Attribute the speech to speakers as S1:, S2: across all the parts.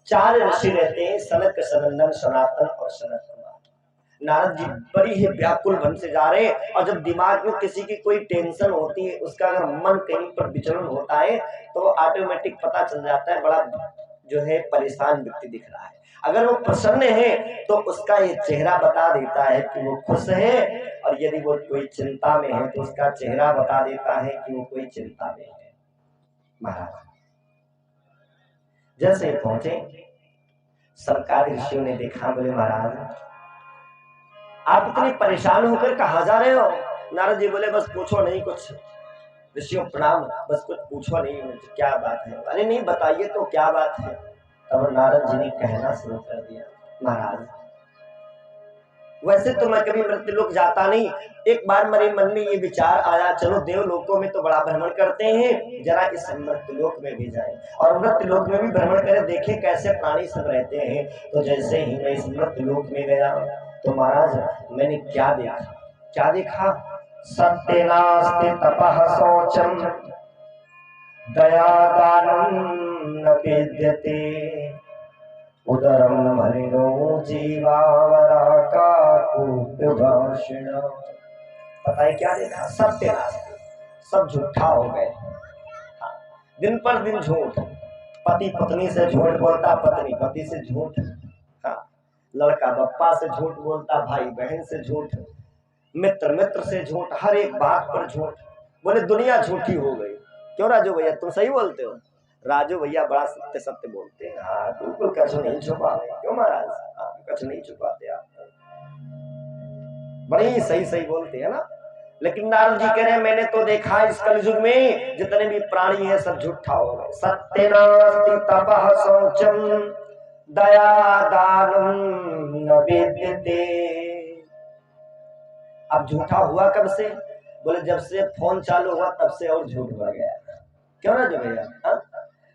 S1: चार ऋषि रहते हैं, सनक, सनंदन, सनातन और सनत कुमार। नारद जी बड़ी ही व्याकुल मन से जा रहे हैं, और जब दिमाग में किसी की कोई टेंशन होती है, उसका अगर मन कहीं पर विचलन होता है तो ऑटोमेटिक पता चल जाता है, बड़ा जो है परेशान व्यक्ति दिख रहा है। अगर वो प्रसन्न है तो उसका ये चेहरा बता देता है कि वो खुश है, और यदि वो कोई चिंता में है तो उसका चेहरा बता देता है कि वो कोई चिंता में है। महाराज जैसे पहुंचे, सरकारी ऋषियों ने देखा, बोले महाराज आप इतने परेशान होकर कहाँ जा रहे हो? नारद जी बोले बस पूछो नहीं कुछ। ऋषियों प्रणाम, बस कुछ पूछो नहीं, क्या बात है? अरे नहीं बताइए तो क्या बात है? तब नारद जी ने कहना शुरू कर दिया, महाराज वैसे तो मैं कभी मृत्यु लोक जाता नहीं, एक बार मेरे मन में ये विचार आया, चलो देवलोकों में तो बड़ा भ्रमण करते हैं, जरा इस मृत्यु लोक में भी जाएं और मृत्यु लोक में भी भ्रमण करें, देखें कैसे प्राणी सब रहते हैं। तो जैसे ही मैं इस मृत्यु लोक में गया तो महाराज मैंने क्या देखा? सत्य नास्ति तपः शौचम दया दानम न विद्यते उदरम मलिनो जीवावरा का भाषण। पता है क्या देखा? सत्य नास्ति, सब झूठा हो गए, दिन पर दिन झूठ, पति पत्नी से झूठ बोलता, पत्नी पति से झूठ, लड़का बप्पा से झूठ बोलता, भाई बहन से झूठ, मित्र मित्र से झूठ, हर एक बात पर झूठ। बोले दुनिया झूठी हो गई। क्यों राजू भैया तुम सही बोलते हो? राजू भैया बड़ा सत्य सत्य बोलते हैं। हाँ बिल्कुल, कछ नहीं छुपाते। क्यों महाराज? हाँ कछ नहीं छुपाते आप, बड़े ही सही बोलते हैं ना। लेकिन नारद जी कह रहे हैं मैंने तो देखा इस कलयुग में जितने भी प्राणी हैं सब झूठा हो गए। सत्य नास्ति तपः शौचम दया दानम न विद्यते। अब झूठा हुआ कब से? बोले जब से फोन चालू हुआ तब से और झूठ बढ़ गया। क्यों ना जो भैया?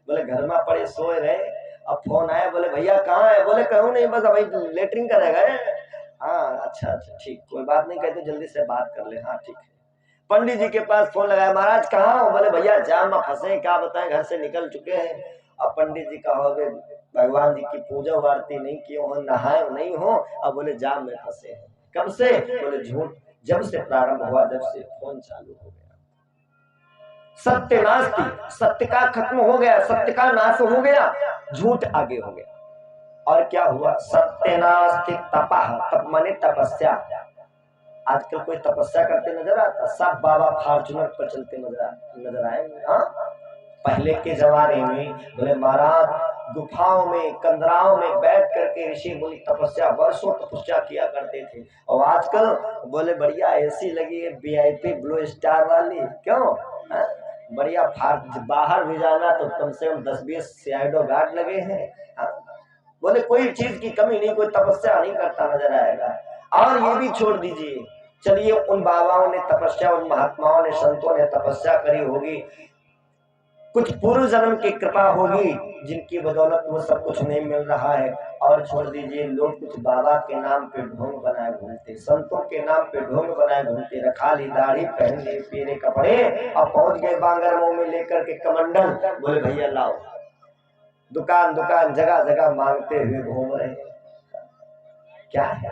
S1: बोले घर में पड़े सोए रहे, अब फोन आया, बोले भैया कहाँ है? बोले कहूँ नहीं, बस अभी लेटरिंग करे गए। हाँ अच्छा ठीक, कोई बात नहीं, कहते जल्दी से बात कर ले। हाँ ठीक है। पंडित जी के पास फोन लगाया, महाराज कहाँ हो? बोले भैया जाम में फंसे, क्या बताएं, घर से निकल चुके हैं। अब पंडित जी कहोगे भगवान जी की पूजा वार्ती नहीं किए हो, नहाए नहीं हो, अब बोले जाम में फंसे हैं। कब से? बोले झूठ जब से प्रारंभ हुआ, जब से फोन चालू हो गया। सत्य नास्ति, सत्य का खत्म हो गया, सत्य का नाश हो गया, झूठ आगे हो गया। और क्या हुआ? सत्य नास्ति तपः, तप माने तपस्या। आजकल कोई तपस्या करते नजर आता? सब बाबा फॉर्चूनर पर चलते नजर आएंगे। हाँ पहले के जमाने में बोले महाराज गुफाओं में कंदराओं में बैठ करके ऋषि मुनि तपस्या, वर्षों तपस्या किया करते थे। और आजकल बोले बढ़िया एसी लगी है, VIP ब्लू स्टार वाली। क्यों? बढ़िया बाहर भी जाना तो कम से कम 10-20 शैडो गार्ड लगे हैं। बोले कोई चीज की कमी नहीं, कोई तपस्या नहीं करता नजर आएगा। और ये भी छोड़ दीजिए, चलिए उन बाबाओं ने तपस्या, उन महात्माओं ने, संतों ने तपस्या करी होगी, कुछ पूर्व जन्म की कृपा होगी जिनकी बदौलत वो सब कुछ नहीं मिल रहा है। और छोड़ दीजिए, लोग कुछ बाबा के नाम पे ढोंग बनाए घूमते, संतों के नाम पे ढोंग बनाए घूमते, रखा ली दाढ़ी, पहन ले पीले कपड़े, अब पहुंच गए बांगर मुंह में लेकर के कमंडल, बोले भैया लाओ, दुकान दुकान जगह जगह मांगते हुए घूम रहे। क्या है?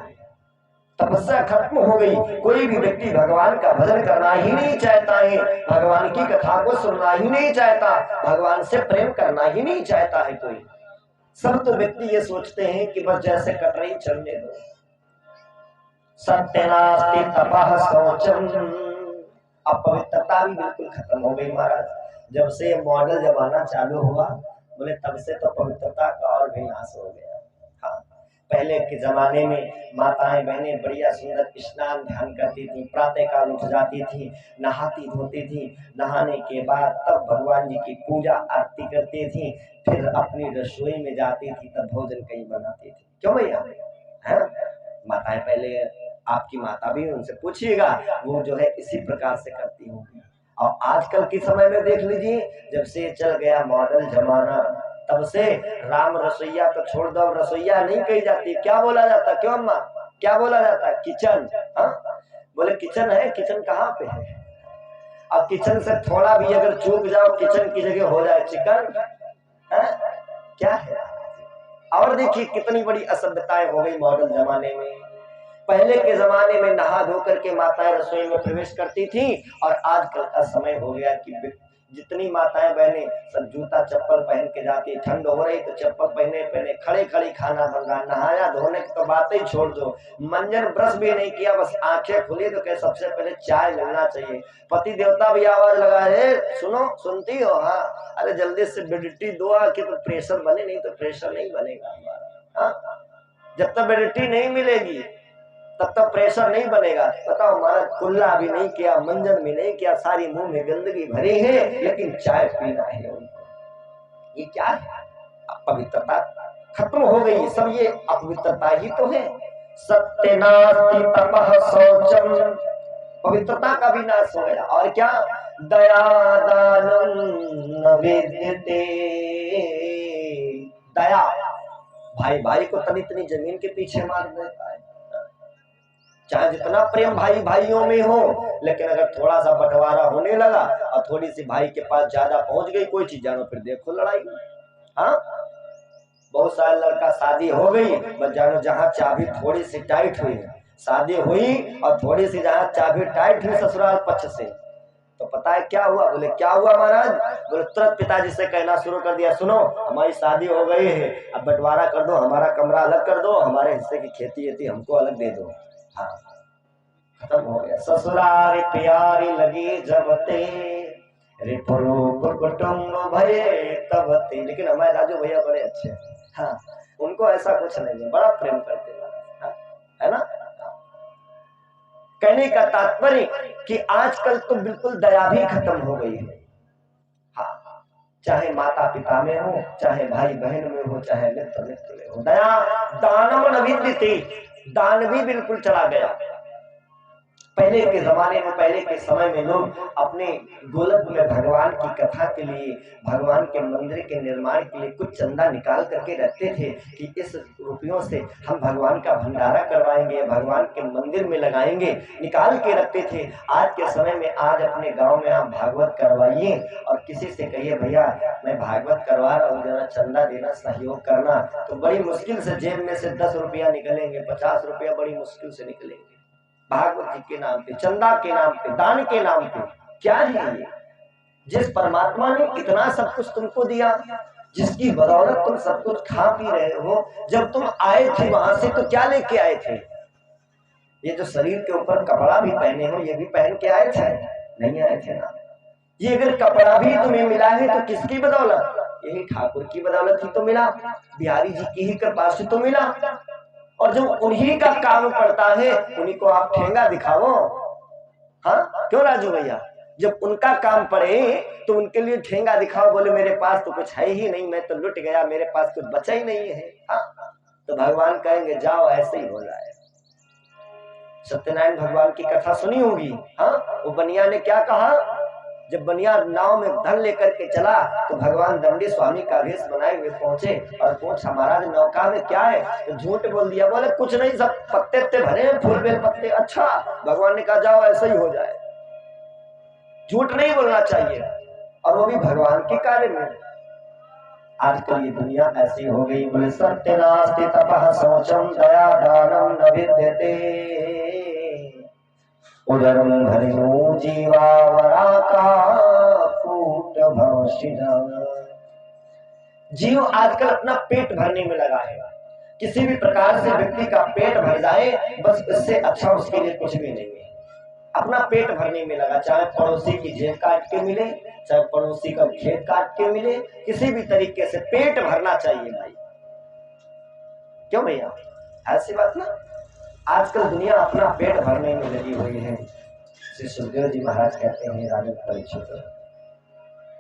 S1: तपस्या खत्म हो गई। कोई भी व्यक्ति भगवान का भजन करना ही नहीं चाहता है, भगवान की कथा को सुनना ही नहीं चाहता, भगवान से प्रेम करना ही नहीं चाहता है कोई। सब तो व्यक्ति ये सोचते हैं कि बस जैसे कट रही चलने दो। सत्य नास्ति तपः शौचम। अपवित्रता भी बिल्कुल खत्म हो गई महाराज। जब से मॉडल जमाना चालू हुआ, बोले तब से तो पवित्रता का और भी नाश हो गया। हाँ पहले के जमाने में माताएं बहनें बढ़िया सुंदर स्नान ध्यान करती थी, प्रातः काल उठ जाती थी, नहाती धोती थी, नहाने के बाद तब भगवान जी की पूजा आरती करती थी, फिर अपनी रसोई में जाती थी, तब भोजन कहीं बनाती थी। क्यों भैया? माताएं पहले, आपकी माता भी, उनसे पूछिएगा, वो जो है इसी प्रकार से करती होंगी। और आजकल के समय में देख लीजिए, जब से चल गया मॉडल जमाना, तब से राम रसोईया तो छोड़ दो, रसोईया नहीं कही जाती, क्या बोला जाता? क्यों अम्मा? क्या बोला जाता? किचन। बोले किचन है, किचन कहाँ पे है? अब किचन से थोड़ा भी अगर चूक जाओ, किचन की जगह हो जाए चिकन। क्या है? और देखिए कितनी बड़ी असभ्यताएं हो गई मॉडर्न जमाने में। पहले के जमाने में नहा धो करके माताएं रसोई में प्रवेश करती थी, और आजकल का समय हो गया कि जितनी माताएं बहनें सब जूता चप्पल पहन के जाती, ठंड हो रही तो चप्पल पहने पहने खड़े खड़ी खाना बन रहा, नहाया धोने की तो बातें ही छोड़ दो, मंजन ब्रश भी नहीं किया, बस आंखें खुली तो कहे सबसे पहले चाय मिलना चाहिए। पति देवता भी आवाज लगाए, सुनो सुनती हो, हाँ अरे जल्दी से बेडिटी दो कि तो प्रेशर बने, नहीं तो प्रेशर नहीं बनेगा हमारा। हाँ? जब तक बेडिटी नहीं मिलेगी तब तक प्रेशर नहीं बनेगा। बताओ हमारा कुल्ला भी नहीं किया, मंजन भी नहीं किया, सारी मुंह में गंदगी भरी है, लेकिन चाय पीना है उनको। ये क्या है? पवित्रता खत्म हो गई। सब ये अपवित्रता ही तो है। सत्यनास्ति तपः शौचम, पवित्रता का भी नाश हो गया। और क्या? दया दानम न विद्यते, दया, भाई भाई को तनी तनी जमीन के पीछे मार देता है। चाहे जितना प्रेम भाई भाइयों में हो, लेकिन अगर थोड़ा सा बंटवारा होने लगा और थोड़ी सी भाई के पास ज्यादा पहुंच गई कोई चीज, जानो फिर देखो लड़ाई। हाँ, बहुत सारे लड़का शादी हो गई, बस जानो जहां चाबी थोड़ी सी टाइट हुई, शादी हुई और थोड़ी सी जहां चाबी टाइट हुई ससुराल पक्ष से, तो पता है क्या हुआ? बोले क्या हुआ महाराज? बोले तुरंत पिताजी से कहना शुरू कर दिया, सुनो हमारी शादी हो गई है, अब बंटवारा कर दो, हमारा कमरा अलग कर दो, हमारे हिस्से की खेती हमको अलग दे दो। हाँ, खत्म हो गया। ससुराल प्यारी लगी जबते, रिपुरूप कुटुंब भये तबते। लेकिन हमारे राजू भैया बड़े अच्छे हैं। हाँ, उनको ऐसा कुछ नहीं है, बड़ा प्रेम करते हैं। हाँ, है ना? कहने का तात्पर्य कि आजकल तो बिल्कुल दया भी खत्म हो गई है। हाँ, चाहे माता पिता में हो, चाहे भाई बहन में हो, चाहे मित्र मित्र में हो, दया दानम न विद्यते, दान भी बिल्कुल चला गया। पहले के जमाने में, पहले के समय में लोग अपने गोलक में भगवान की कथा के लिए, भगवान के मंदिर के निर्माण के लिए कुछ चंदा निकाल करके रखते थे कि इस रुपयों से हम भगवान का भंडारा करवाएंगे, भगवान के मंदिर में लगाएंगे, निकाल के रखते थे। आज के समय में, आज अपने गांव में आप भागवत करवाइए और किसी से कहिए भैया मैं भागवत करवा रहा हूँ, जरा चंदा देना, सहयोग करना, तो बड़ी मुश्किल से जेब में से 10 रुपया निकलेंगे, 50 रुपया बड़ी मुश्किल से निकलेंगे। भागवत जी के नाम पे, चंदा के नाम पे, दान के नाम पे। क्या है ये? जिस परमात्मा ने इतना सब कुछ तुमको दिया, जिसकी बदौलत तुम सब कुछ खा पी रहे हो, जब तुम आए थे वहां से तो क्या लेके आए थे? ये जो शरीर के ऊपर कपड़ा भी पहने हो, ये भी पहन के आए थे? नहीं आए थे ना। ये अगर कपड़ा भी तुम्हें मिला है तो किसकी बदौलत? यही ठाकुर की बदौलत ही तो मिला, बिहारी जी की ही कृपा से तो मिला। और जब उन्हीं का काम पड़ता है, उन्हीं को आप ठेंगा दिखाओ। हाँ क्यों राजू भैया? जब उनका काम पड़े तो उनके लिए ठेंगा दिखाओ, बोले मेरे पास तो कुछ है ही नहीं, मैं तो लुट गया, मेरे पास कुछ बचा ही नहीं है। हाँ, तो भगवान कहेंगे जाओ ऐसे ही हो जाए। सत्यनारायण भगवान की कथा सुनी होगी। हाँ, वो बनिया ने क्या कहा? जब बनिया नाव में धन लेकर के चला तो भगवान दंडी स्वामी का वेश बनाए हुए पहुंचे और पूछा महाराज नौका में क्या है? तो झूठ बोल दिया, बोले कुछ नहीं, सब पत्ते पत्ते भरे हैं, फूल बेल पत्ते। अच्छा, भगवान ने कहा जाओ ऐसा ही हो जाए। झूठ नहीं बोलना चाहिए, और वो भी भगवान के कार्य में। आजकल ये दुनिया ऐसी हो गई। बोले सत्यनास्ति तपः शौचम दया दानम न विद्यते, उदरम भरिणो जीवावराका फूट भवशिना। जीव आजकल अपना पेट भरने में लगा है। किसी भी प्रकार से व्यक्ति का पेट भर जाए, बस इससे अच्छा उसके लिए कुछ भी नहीं है। अपना पेट भरने में लगा, चाहे पड़ोसी की जेब काट के मिले, चाहे पड़ोसी का खेत काट के मिले, किसी भी तरीके से पेट भरना चाहिए भाई। क्यों भैया? ऐसी बात ना। आजकल दुनिया अपना पेट भरने में लगी हुई है। श्री सुखदेव जी महाराज कहते हैं राजन परीक्षित,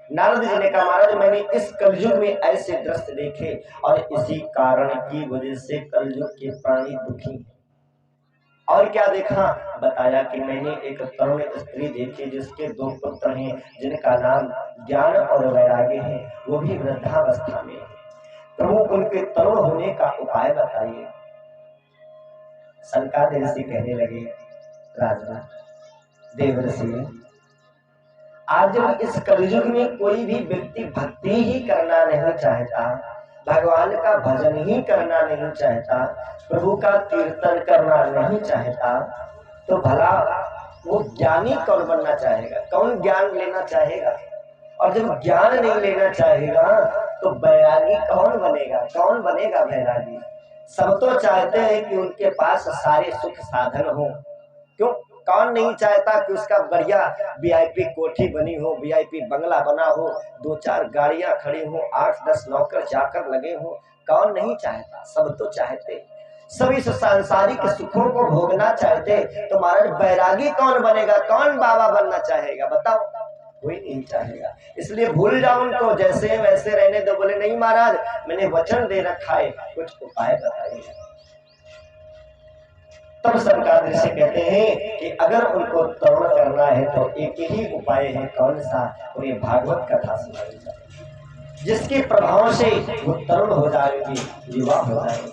S1: नारद जी ने कहा महाराज मैंने इस कलयुग में ऐसे दृश्य देखे और इसी कारण की वजह से कलयुग के प्राणी दुखी। और क्या देखा? बताया कि मैंने एक तरुण स्त्री देखी जिसके 2 पुत्र हैं, जिनका नाम ज्ञान और वैराग्य है, वो भी वृद्धावस्था में। प्रभु उनके तरुण होने का उपाय बताइए। सनकादिक ऋषि कहने लगे राजा देवर्षि, आज जब इस कलयुग में कोई भी व्यक्ति भक्ति ही करना नहीं चाहता, भगवान का भजन ही करना नहीं चाहता, प्रभु का कीर्तन करना नहीं चाहता, तो भला वो ज्ञानी कौन बनना चाहेगा? कौन ज्ञान लेना चाहेगा? और जब ज्ञान नहीं लेना चाहेगा तो बैरागी कौन बनेगा? कौन बनेगा बैरागी? सब तो चाहते हैं कि उनके पास सारे सुख साधन हो। क्यों? कौन नहीं चाहता कि उसका बढ़िया वीआईपी कोठी बनी हो, वीआईपी बंगला बना हो, 2-4 गाड़ियां खड़ी हो, 8-10 नौकर चाकर लगे हो? कौन नहीं चाहता? सब तो चाहते, सभी सांसारिक सुखों को भोगना चाहते। तो महाराज बैरागी कौन बनेगा? कौन बाबा बनना चाहेगा? बताओ, कोई नहीं चाहेगा। इसलिए भूल जाओ उनको, जैसे वैसे रहने दो। बोले नहीं महाराज, मैंने वचन दे रखा है, कुछ उपाय बताइए। तब सरकार ऋषि कहते हैं कि अगर उनको तरुण करना है तो एक ही उपाय है। कौन सा? उन्हें भागवत कथा सुनाई जाए, जिसके प्रभाव से वो तरुण हो जाएगी, युवा हो जाएगी।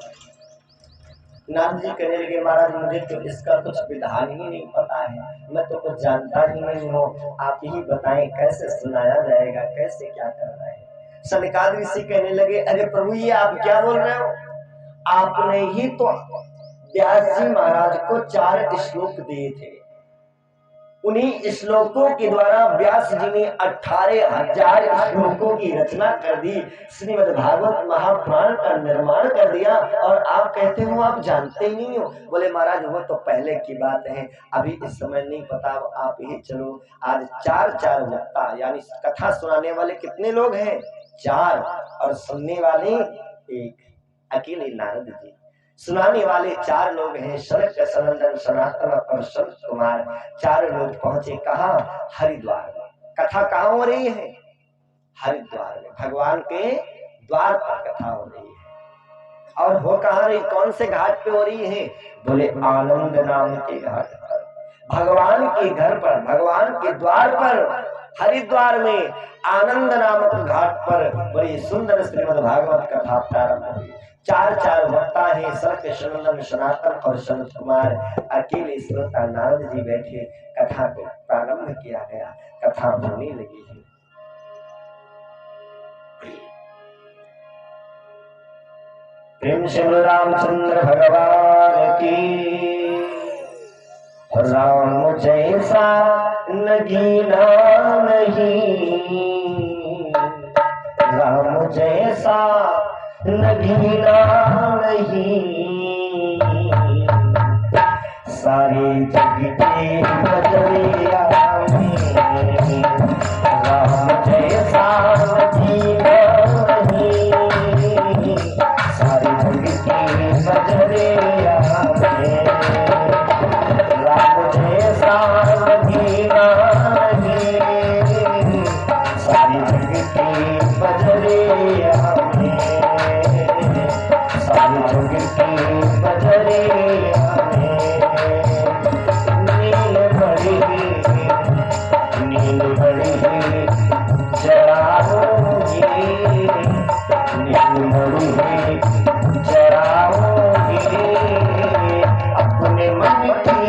S1: नाथ जी कहने लगे महाराज मुझे तो इसका कुछ विधान ही नहीं पता है, मैं तो कुछ जानता ही नहीं हूँ, आप ही बताएं कैसे सुनाया जाएगा, कैसे क्या करना है। सनकादिक ऋषि कहने लगे अरे प्रभु ये आप क्या बोल रहे हो? आपने ही तो व्यास जी महाराज को 4 श्लोक दिए थे, उन्हीं श्लोकों के द्वारा व्यास जी ने 18,000 श्लोकों की रचना कर दी, श्रीमद् भागवत महापुराण का निर्माण कर दिया, और आप कहते हो आप जानते ही नहीं हो। बोले महाराज वो तो पहले की बात है, अभी इस समय नहीं पता, आप ही चलो। आज 4 वक्ता यानी कथा सुनाने वाले कितने लोग हैं? 4, और सुनने वाले 1, अकेले नारद जी। सुनाने वाले 4 लोग हैं, सनक सनंदन सनातन और संत कुमार। 4 लोग पहुंचे कहा? हरिद्वार में। कथा कहाँ हो रही है? हरिद्वार में, भगवान के द्वार पर कथा हो रही है। और हो कहाँ रही? कौन से घाट पे हो रही है? बोले आनंद नाम के घाट पर, भगवान के घर पर, भगवान के द्वार पर, हरिद्वार में आनंद नामक घाट पर बड़ी सुंदर श्रीमद् भागवत कथा प्रारंभ हुई। 4 वक्ता है, सनक सनंदन सनातन और संत कुमार। अकेले श्रोता नारद जी बैठे, कथा को प्रारंभ किया गया, कथा होने लगी है। प्रेम से रामचंद्र भगवान की। राम जैसा नगीना नहीं, राम जैसा नगीना नहीं, सारे जग के बदलिया में राम जैसा नगीना नहीं, सारे जग के बदलिया में राम जैसा नगीना नहीं, सारे जग के बदलिया अपने मन की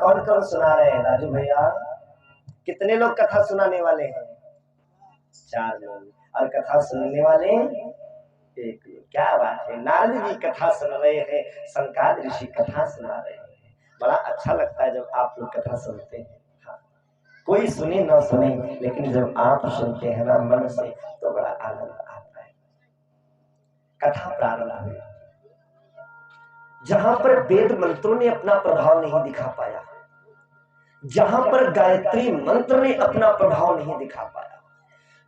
S1: कौन कौन सुना रहे हैं राजू भैया? कितने लोग कथा सुनाने वाले हैं? 4 लोग। और कथा सुनने वाले 1 लोग। क्या बात है, नारद जी कथा सुन रहे हैं, सनकादिक ऋषि कथा सुना रहे हैं। बड़ा अच्छा लगता है जब आप लोग कथा सुनते हैं। हाँ, कोई सुने ना सुने, लेकिन जब आप सुनते हैं ना मन से तो बड़ा आनंद आता है। कथा प्रारंभ हुई जहां पर वेद मंत्रों ने अपना प्रभाव नहीं दिखा पाया, जहां पर गायत्री मंत्र ने अपना प्रभाव नहीं दिखा पाया,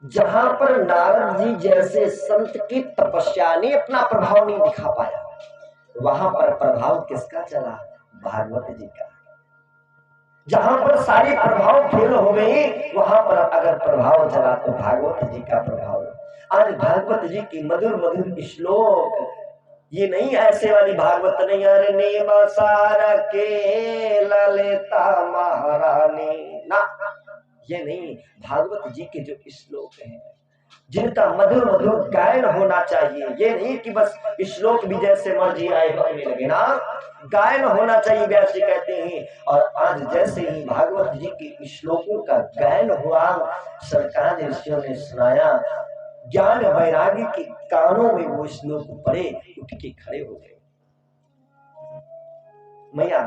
S1: जहां पर नारद जी जैसे संत की तपस्या ने अपना प्रभाव नहीं दिखा पाया, वहां पर प्रभाव किसका चला? भागवत जी का। जहां पर सारे प्रभाव फेल हो गए, वहां पर अगर प्रभाव चला तो भागवत जी का प्रभाव। आज भागवत जी की मधुर मधुर श्लोक, ये नहीं ऐसे वाली भागवत नहीं, अरे नेम सारा के ललिता महारानी ना, ये नहीं। भागवत जी के जो श्लोक हैं जिनका मधुर मधुर गायन होना चाहिए, ये नहीं कि बस श्लोक भी जैसे मर्जी आए बकने लगे ना, गायन होना चाहिए व्यास जी कहते हैं। और आज जैसे ही भागवत जी के श्लोकों का गायन हुआ, सरकार ऋषियों ने सुनाया, ज्ञान वैराग्य के कानों में वो श्लोक पढ़े, उठ के खड़े हो गए। मैया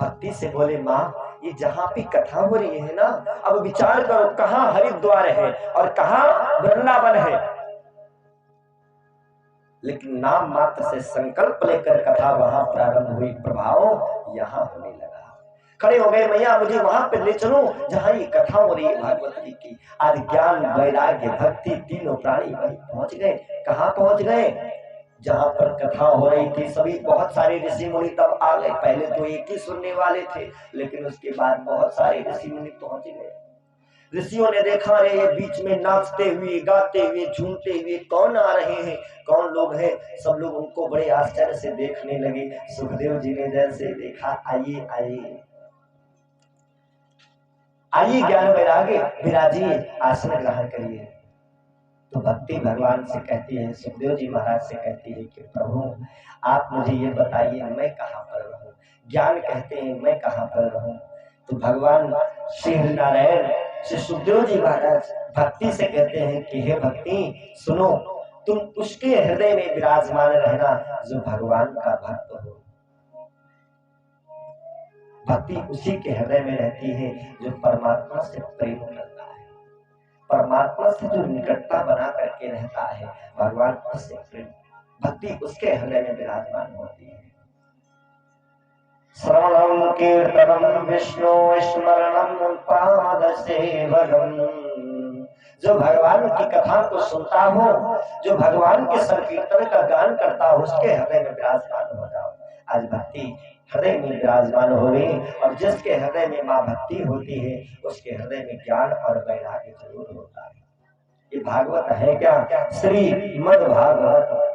S1: भक्ति से बोले, माँ ये जहां भी कथा हो रही है ना, अब विचार करो कहाँ हरिद्वार है और कहाँ वृंदावन है, लेकिन नाम मात्र से संकल्प लेकर कथा वहां प्रारंभ हुई, प्रभाव यहाँ होने लगा। खड़े हो गए, मैया मुझे वहां पे ले चलो जहां ये कथा हो रही है भागवत जी की। आज ज्ञान वैराग्य भक्ति तीनों प्राणी वहीं पहुंच गए। कहाँ पहुंच गए? जहां पर कथा हो रही थी, सभी बहुत सारे ऋषि मुनि तब आ गए। पहले तो एक ही सुनने वाले थे, लेकिन उसके बाद बहुत सारे ऋषि मुनि पहुंच गए। ऋषियों ने देखा, रे ये बीच में नाचते हुए गाते हुए झूमते हुए कौन आ रहे हैं, कौन लोग हैं? सब लोग उनको बड़े आश्चर्य से देखने लगे। सुखदेव जी ने जैसे देखा, आइए आइए आइए, ज्ञान वैराग्य विराजिए, आसन ग्रहण करिए। तो भक्ति भगवान से कहती है, सुखदेव जी महाराज से कहती है कि प्रभु आप मुझे ये बताइए मैं कहाँ पर रहूं? ज्ञान कहते हैं मैं कहाँ पर रहूं? तो भगवान श्री नारायण श्री सुखदेव जी महाराज भक्ति से कहते हैं कि हे भक्ति सुनो, तुम उसके हृदय में विराजमान रहना जो भगवान का भक्त हो। भक्ति उसी के हृदय में रहती है जो परमात्मा से प्रेम करता है, परमात्मा से जो निकटता बना करके रहता है, भगवान उससे प्रेम, भक्ति उसके हृदय में विराजमान होती है। श्रवणं कीर्तनं विष्णु स्मरणं पाद सेवनम, जो भगवान की कथा को सुनता हो, जो भगवान के संकीर्तन का गान करता हो, उसके हृदय में विराजमान हो जाओ। आज भक्ति हृदय में विराजमान हो गई, और जिसके हृदय में माँ भक्ति होती है उसके हृदय में ज्ञान और वैराग्य जरूर होता है। ये भागवत है क्या? श्री मद् भागवत